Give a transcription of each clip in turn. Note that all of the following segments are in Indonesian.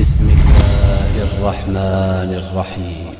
بسم الله الرحمن الرحيم.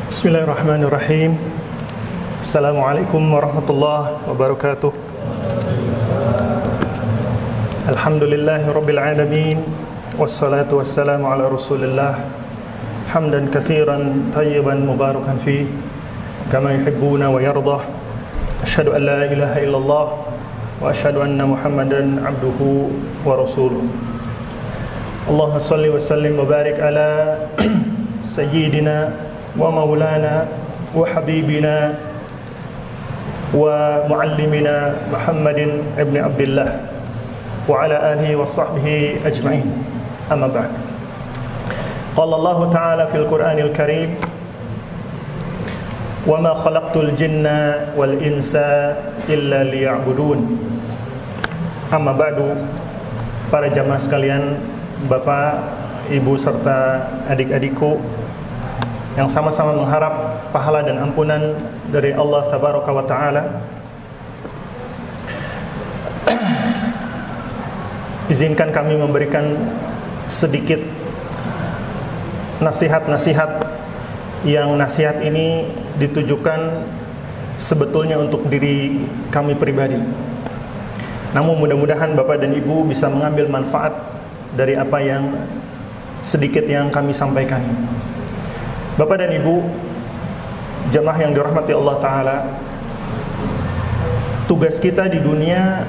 Bismillahirrahmanirrahim. Assalamualaikum warahmatullahi wabarakatuh. Alhamdulillahirabbil alamin, wassalatu wassalamu ala Rasulillah, hamdan katsiran tayyiban mubarakan fi kama yuhibbuna wa yardah. Asyhadu an la ilaha illallah wa asyhadu anna Muhammadan abduhu wa rasuluh. Allahumma shalli wa sallim wa barik ala sayyidina wa maulana wa habibina wa muallimina Muhammadin ibn Abdullah wa ala alihi wa sahbihi ajma'in. Amma ba'd. Qala Allah ta'ala fil Qur'anil Karim, wa ma khalaqtul jinna wal insa illa liya'budun. Amma ba'du. Para jamaah sekalian, Bapak, Ibu serta adik-adikku yang sama-sama mengharap pahala dan ampunan dari Allah Tabaraka wa Ta'ala, izinkan kami memberikan sedikit nasihat-nasihat yang nasihat ini ditujukan sebetulnya untuk diri kami pribadi. Namun mudah-mudahan Bapak dan Ibu bisa mengambil manfaat dari apa yang sedikit yang kami sampaikan. Bapak dan Ibu, jemaah yang dirahmati Allah Ta'ala, tugas kita di dunia,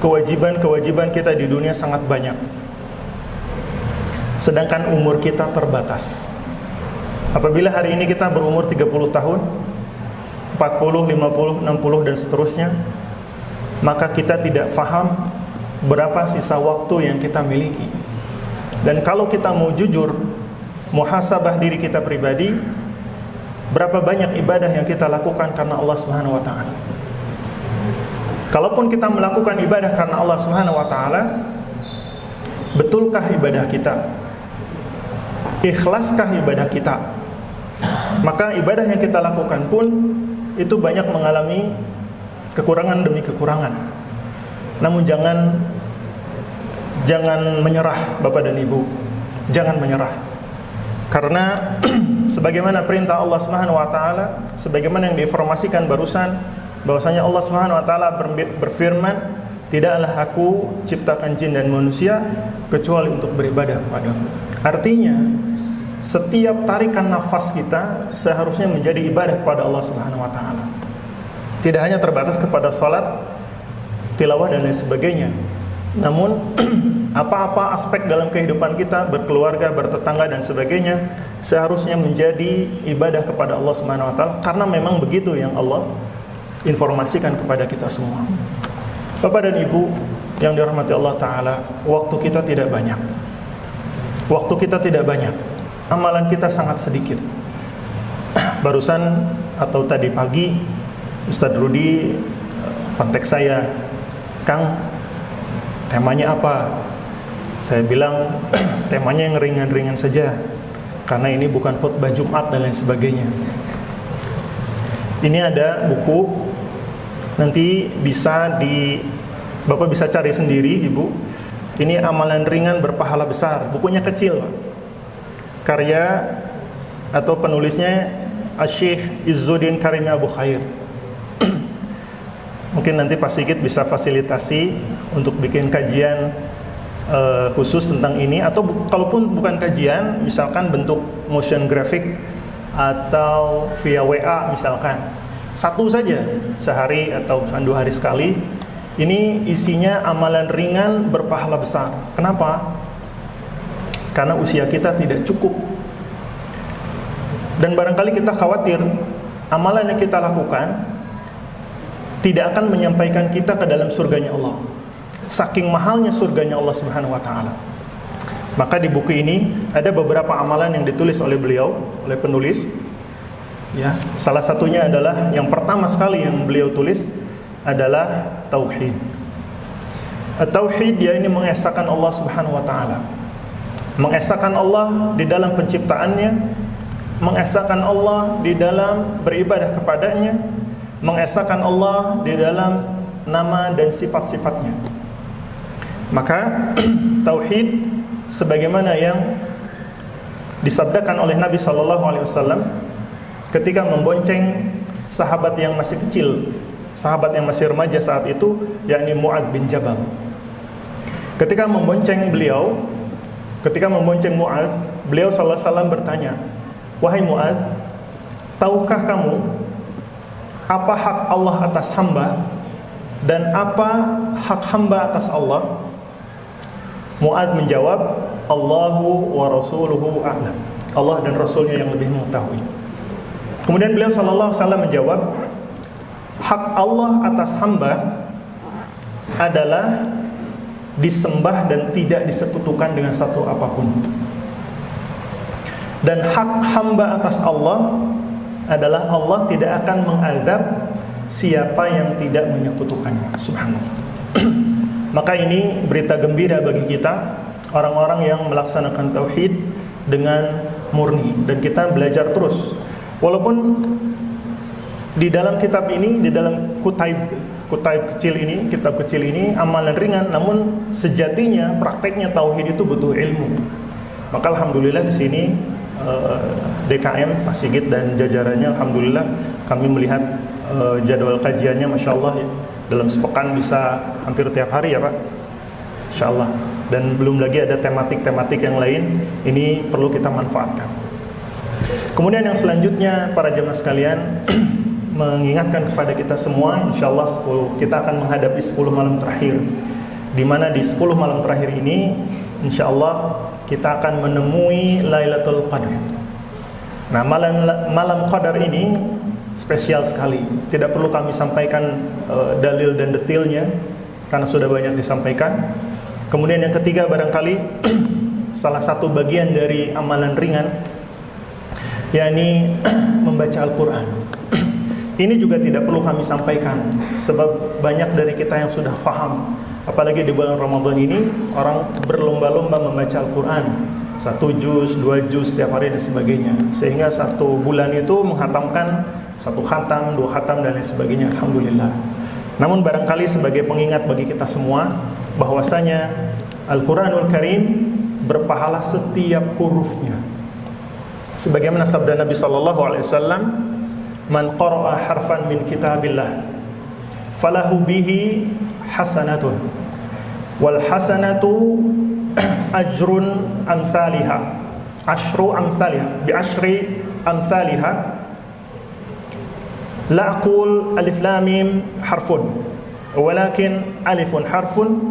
kewajiban-kewajiban kita di dunia sangat banyak. Sedangkan umur kita terbatas. Apabila hari ini kita berumur 30 tahun, 40, 50, 60 dan seterusnya, maka kita tidak faham berapa sisa waktu yang kita miliki. Dan kalau kita mau jujur, muhasabah diri kita pribadi, berapa banyak ibadah yang kita lakukan karena Allah Subhanahu wa Ta'ala. Kalaupun kita melakukan ibadah karena Allah Subhanahu wa Ta'ala, betulkah ibadah kita? Ikhlaskah ibadah kita? Maka ibadah yang kita lakukan pun itu banyak mengalami kekurangan demi kekurangan. Namun jangan menyerah Bapak dan Ibu. Jangan menyerah. Karena sebagaimana perintah Allah Subhanahu wa Ta'ala, sebagaimana yang diinformasikan barusan, bahwasanya Allah Subhanahu wa Ta'ala berfirman, tidaklah aku ciptakan jin dan manusia kecuali untuk beribadah kepadaku. Artinya setiap tarikan nafas kita seharusnya menjadi ibadah kepada Allah Subhanahu wa Ta'ala. Tidak hanya terbatas kepada salat, tilawah dan lain sebagainya. Namun apa-apa aspek dalam kehidupan kita, berkeluarga, bertetangga dan sebagainya, seharusnya menjadi ibadah kepada Allah Subhanahu wa Ta'ala, karena memang begitu yang Allah informasikan kepada kita semua. Bapak dan Ibu yang dirahmati Allah Ta'ala, waktu kita tidak banyak. Waktu kita tidak banyak. Amalan kita sangat sedikit. Barusan atau tadi pagi Ustadz Rudi kontak saya, "Kang, temanya apa?" Saya bilang, temanya yang ringan-ringan saja, karena ini bukan khutbah Jumat dan lain sebagainya. Ini ada buku, nanti Bapak bisa cari sendiri, Ibu. Ini amalan ringan berpahala besar. Bukunya kecil, karya atau penulisnya Syekh Izzuddin Karim Abu Khair. Mungkin nanti Pak Sigit bisa fasilitasi untuk bikin kajian khusus tentang ini, atau kalaupun bukan kajian, misalkan bentuk motion graphic atau via WA misalkan, satu saja sehari atau 2 hari sekali. Ini isinya amalan ringan berpahala besar. Kenapa? Karena usia kita tidak cukup, dan barangkali kita khawatir amalan yang kita lakukan tidak akan menyampaikan kita ke dalam surganya Allah. Saking mahalnya surganya Allah Subhanahu wa Ta'ala. Maka di buku ini ada beberapa amalan yang ditulis oleh beliau, oleh penulis, Ya, salah satunya adalah yang pertama sekali yang beliau tulis adalah tauhid. Tauhid, dia ini mengesahkan Allah Subhanahu wa taala. Mengesahkan Allah di dalam penciptaannya, mengesahkan Allah di dalam beribadah kepadanya, mengesahkan Allah di dalam nama dan sifat-sifatnya. Maka tauhid sebagaimana yang disabdakan oleh Nabi sallallahu alaihi wasallam ketika membonceng sahabat yang masih kecil, sahabat yang masih remaja saat itu, yakni Mu'adz bin Jabal. Ketika membonceng Mu'adz, beliau sallallahu alaihi wasallam bertanya, "Wahai Mu'adz, tahukah kamu apa hak Allah atas hamba dan apa hak hamba atas Allah?" Mu'adz menjawab, "Allahu wa rasuluhu a'lam." Allah dan Rasulnya yang lebih mengetahui. Kemudian beliau sallallahu alaihi wasallam menjawab, hak Allah atas hamba adalah disembah dan tidak disekutukan dengan satu apapun. Dan hak hamba atas Allah adalah Allah tidak akan mengazab siapa yang tidak menyekutukannya. Subhanallah. Maka ini berita gembira bagi kita, orang-orang yang melaksanakan tauhid dengan murni, dan kita belajar terus. Walaupun di dalam kitab ini, di dalam kitab kecil ini amalan ringan, namun sejatinya prakteknya tauhid itu butuh ilmu. Maka alhamdulillah di sini DKM Pak Sigit dan jajarannya, alhamdulillah kami melihat jadwal kajiannya, masya Allah ya, dalam sepekan bisa hampir tiap hari ya Pak, insya Allah. Dan belum lagi ada tematik-tematik yang lain, ini perlu kita manfaatkan. Kemudian yang selanjutnya para jemaah sekalian, mengingatkan kepada kita semua, insyaallah kita akan menghadapi 10 malam terakhir, di mana di 10 malam terakhir ini insyaallah kita akan menemui Lailatul Qadar. Nah, malam Qadar ini spesial sekali. Tidak perlu kami sampaikan dalil dan detailnya karena sudah banyak disampaikan. Kemudian yang ketiga, barangkali salah satu bagian dari amalan ringan, yakni membaca Al-Qur'an. Ini juga tidak perlu kami sampaikan, sebab banyak dari kita yang sudah faham. Apalagi di bulan Ramadan ini, orang berlomba-lomba membaca Al-Quran, 1 juz, 2 juz setiap hari dan sebagainya. Sehingga 1 bulan itu menghatamkan 1 khatam, 2 khatam dan lain sebagainya. Alhamdulillah. Namun barangkali sebagai pengingat bagi kita semua, bahwasanya Al-Quranul Karim berpahala setiap hurufnya. Sebagaimana sabda Nabi SAW, "Man qara'a harfan min kitabillah falahu bihi hasanatun wal hasanatu ajrun amsalihha asyru amsalihha bi asyri amsalihha la aqul alif lam mim harfun walakin alifun harfun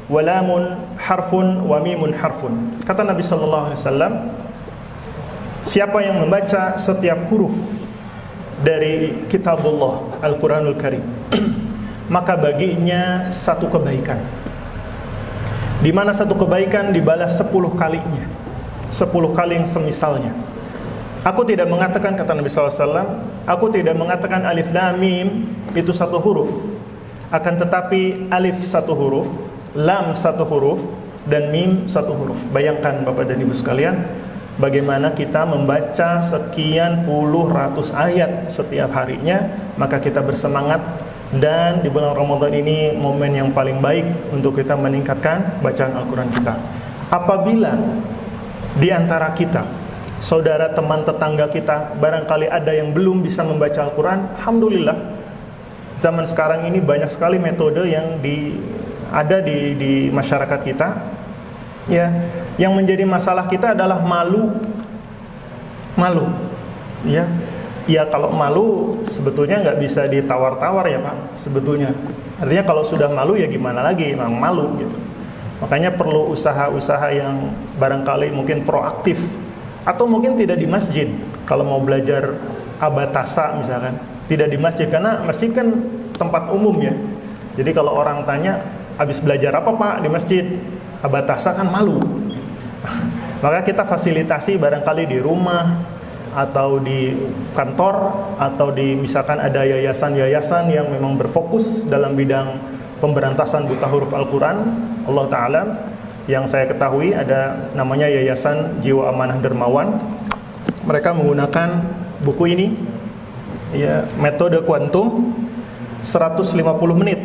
wa lamun harfun wa mimun harfun." Kata Nabi sallallahu alaihi wasallam, siapa yang membaca setiap huruf dari kitabullah Al-Quranul Karim, maka baginya 1 kebaikan, di mana 1 kebaikan dibalas 10 kalinya, 10 kali yang semisalnya. Aku tidak mengatakan, kata Nabi SAW, aku tidak mengatakan alif lam mim itu 1 huruf, akan tetapi alif 1 huruf, lam 1 huruf, dan mim 1 huruf. Bayangkan Bapak dan Ibu sekalian, bagaimana kita membaca sekian puluh ratus ayat setiap harinya, maka kita bersemangat. Dan di bulan Ramadan ini momen yang paling baik untuk kita meningkatkan bacaan Al-Quran kita. Apabila di antara kita, saudara, teman, tetangga kita, barangkali ada yang belum bisa membaca Al-Quran, alhamdulillah, zaman sekarang ini banyak sekali metode yang ada di masyarakat kita. Ya, yang menjadi masalah kita adalah malu. Ya kalau malu sebetulnya nggak bisa ditawar-tawar ya Pak, sebetulnya. Artinya kalau sudah malu ya gimana lagi, memang malu gitu. Makanya perlu usaha-usaha yang barangkali mungkin proaktif, atau mungkin tidak di masjid. Kalau mau belajar abatasa misalkan, tidak di masjid, karena masjid kan tempat umum ya. Jadi kalau orang tanya, habis belajar apa Pak di masjid? Abatasa, kan malu. Maka kita fasilitasi barangkali di rumah, atau di kantor, atau di misalkan ada yayasan-yayasan yang memang berfokus dalam bidang pemberantasan buta huruf Al-Quran, Allah Ta'ala, yang saya ketahui ada namanya Yayasan Jiwa Amanah Dermawan. Mereka menggunakan buku ini, ya, metode kuantum, 150 menit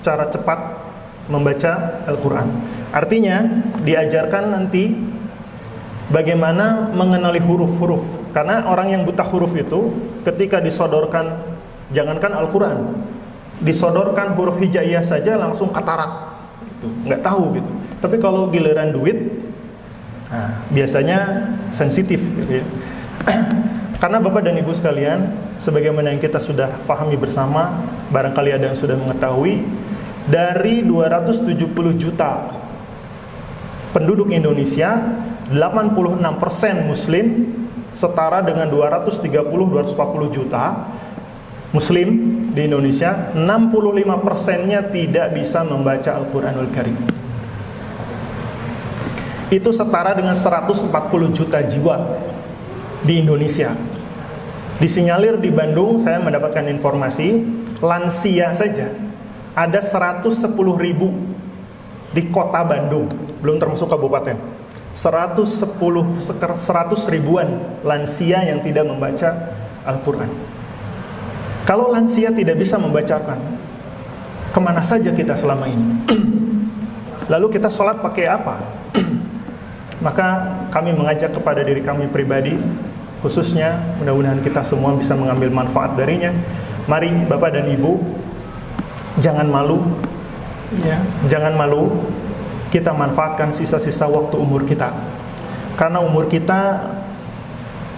cara cepat membaca Al-Quran. Artinya diajarkan nanti bagaimana mengenali huruf-huruf. Karena orang yang buta huruf itu ketika disodorkan, jangankan Al-Quran, disodorkan huruf hijaiyah saja langsung katarak gitu, nggak tahu gitu. Tapi kalau giliran duit, nah, biasanya sensitif gitu ya. Karena Bapak dan Ibu sekalian, sebagaimana yang kita sudah pahami bersama, barangkali ada yang sudah mengetahui, dari 270 juta penduduk Indonesia, 86% Muslim, setara dengan 230-240 juta Muslim di Indonesia. 65%-nya tidak bisa membaca Al-Quranul Karim. Itu setara dengan 140 juta jiwa di Indonesia. Disinyalir di Bandung, saya mendapatkan informasi, lansia saja ada 110 ribu di kota Bandung, belum termasuk kabupaten. 100 ribuan lansia yang tidak membaca Al-Quran. Kalau lansia tidak bisa membacakan, kemana saja kita selama ini? Lalu kita sholat pakai apa? Maka kami mengajak kepada diri kami pribadi, khususnya mudah-mudahan kita semua bisa mengambil manfaat darinya. Mari Bapak dan Ibu, jangan malu, ya, jangan malu. Kita manfaatkan sisa-sisa waktu umur kita. Karena umur kita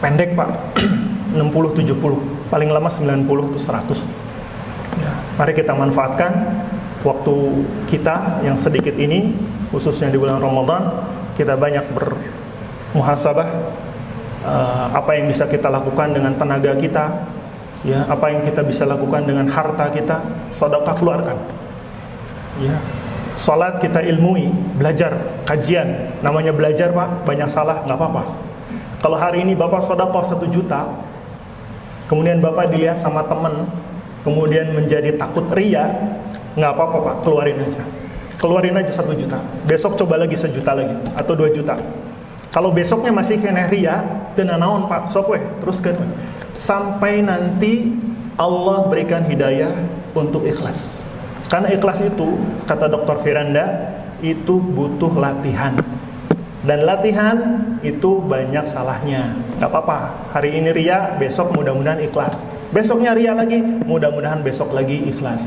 pendek, Pak. 60-70, paling lama 90 atau 100. Ya, mari kita manfaatkan waktu kita yang sedikit ini, khususnya di bulan Ramadan. Kita banyak bermuhasabah, apa yang bisa kita lakukan dengan tenaga kita, ya, apa yang kita bisa lakukan dengan harta kita, sedekah keluarkan. Ya. Salat kita ilmui, belajar, kajian. Namanya belajar, Pak, banyak salah, nggak apa-apa. Kalau hari ini Bapak sedekah 1 juta, kemudian Bapak dilihat sama teman, kemudian menjadi takut ria, nggak apa-apa, Pak, keluarin aja. Keluarin aja 1 juta. Besok coba lagi 1 juta lagi, atau 2 juta. Kalau besoknya masih kena ria, tenan naon, Pak, sok weh, teruskan. Sampai nanti Allah berikan hidayah untuk ikhlas. Karena ikhlas itu, kata Dr. Firanda, itu butuh latihan. Dan latihan itu banyak salahnya. Gak apa-apa, hari ini ria, besok mudah-mudahan ikhlas. Besoknya ria lagi, mudah-mudahan besok lagi ikhlas.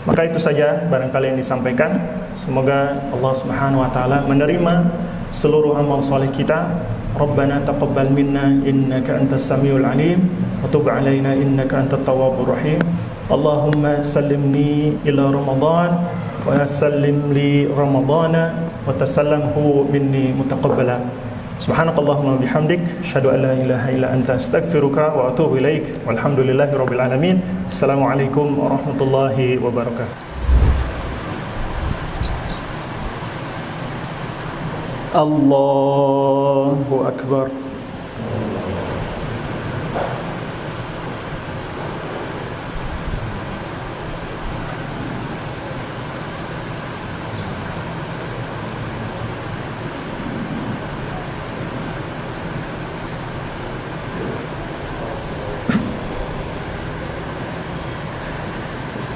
Maka itu saja barangkali yang disampaikan. Semoga Allah Subhanahu wa taala menerima seluruh amal soleh kita. Rabbana taqabbal minna innaka antas samiul alim wa tub alaina innaka antat tawwabur rahim. Allahumma sallimni ila Ramadan wa sallim li Ramadana wa tasallamhu minni mutaqabbala. Subhanakallahumma bihamdik, asyhadu an la ilaha illa anta astaghfiruka wa atubu ilaik. Walhamdulillahi rabbil alamin. Assalamualaikum warahmatullahi wabarakatuh. Allahu akbar.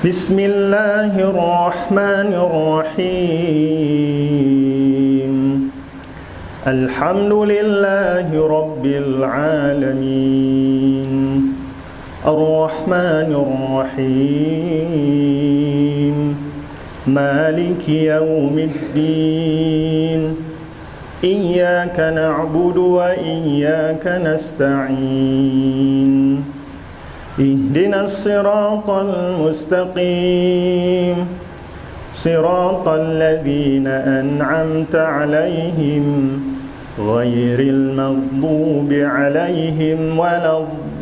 Bismillahirrahmanirrahim. Alhamdulillahi rabbil alamin. Ar-Rahmanir-Rahim. Maliki yaumiddin. Iyyaka na'budu wa iyyaka nasta'in. Ihdinas siratal mustaqim. Siratal ladzina an'amta 'alaihim ghairil maghdubi 'alaihim waladdallin.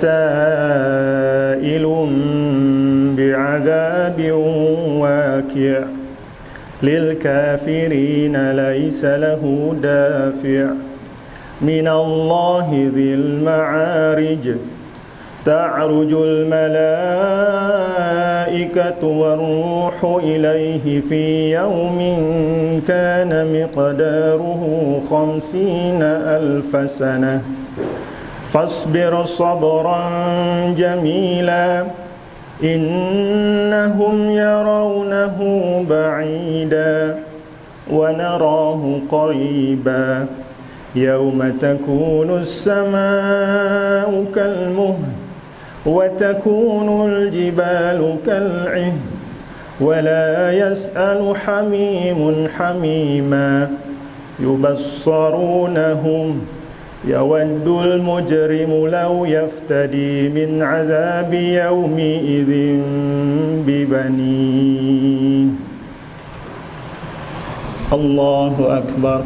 سائل بعذاب واقع للكافرين ليس له دافع من الله ذي المعارج تعرج الملائكة والروح إليه في يوم كان مقداره 50,000 سنة فاصبر صبرا جميلا إنهم يرونه بعيدا ونراه قريبا يوم تكون السماء كالمهل وتكون الجبال كالعهن ولا يسأل حميم حميما يبصرونهم يود المجرم لو يفتدي من عذاب يومئذ ببنيه الله أكبر